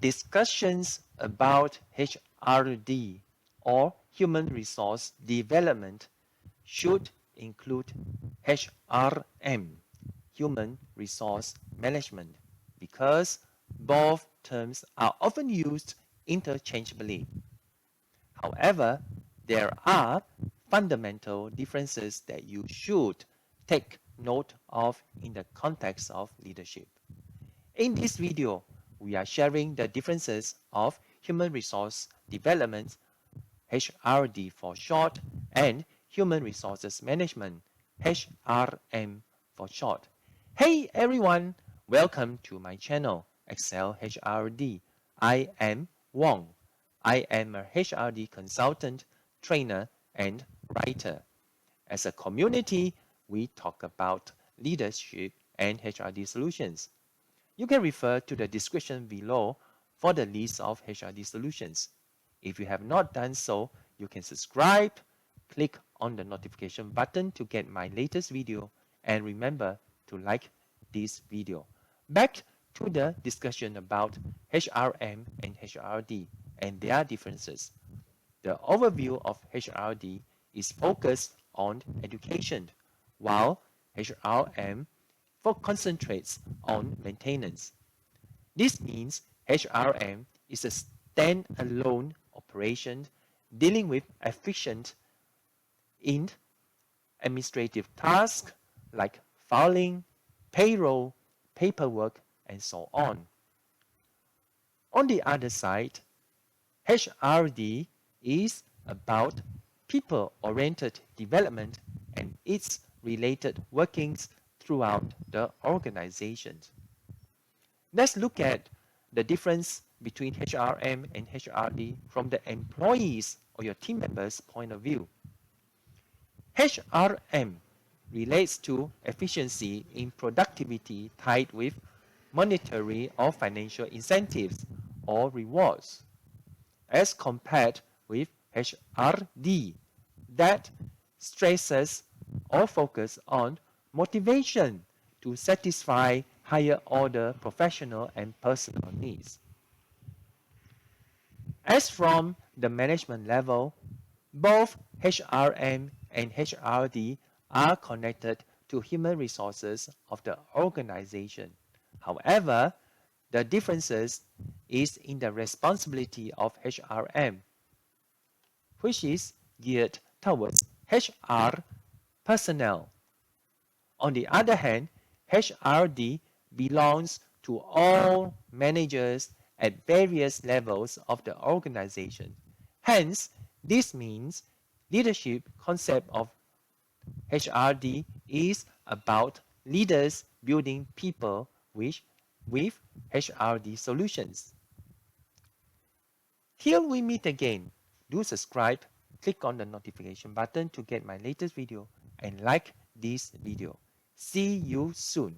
Discussions about HRD or Human Resource Development should include HRM, Human Resource Management, because both terms are often used interchangeably. However, there are fundamental differences that you should take note of in the context of leadership. In this video, we are sharing the differences of Human Resource Development, HRD for short, and Human Resources Management, HRM for short. Hey everyone, welcome to my channel, EXCEL-HRD. I am Wong. I am a HRD consultant, trainer, and writer. As a community, we talk about leadership and HRD solutions. You can refer to the description below for the list of HRD solutions. If you have not done so, you can subscribe, click on the notification button to get my latest video, and remember to like this video. Back to the discussion about HRM and HRD and their differences. The overview of HRD is focused on education, while HRM concentrates on maintenance. This means HRM is a stand-alone operation dealing with efficient in administrative tasks like filing, payroll, paperwork, and so on. On the other side, HRD is about people-oriented development and its related workings throughout the organization. Let's look at the difference between HRM and HRD from the employees or your team members' point of view. HRM relates to efficiency in productivity tied with monetary or financial incentives or rewards, as compared with HRD that stresses or focus on motivation to satisfy higher order professional and personal needs. As from the management level, both HRM and HRD are connected to human resources of the organization. However, the differences is in the responsibility of HRM, which is geared towards HR personnel. On the other hand, HRD belongs to all managers at various levels of the organization. Hence, this means leadership concept of HRD is about leaders building people with HRD solutions. Till we meet again, do subscribe, click on the notification button to get my latest video, and like this video. See you soon.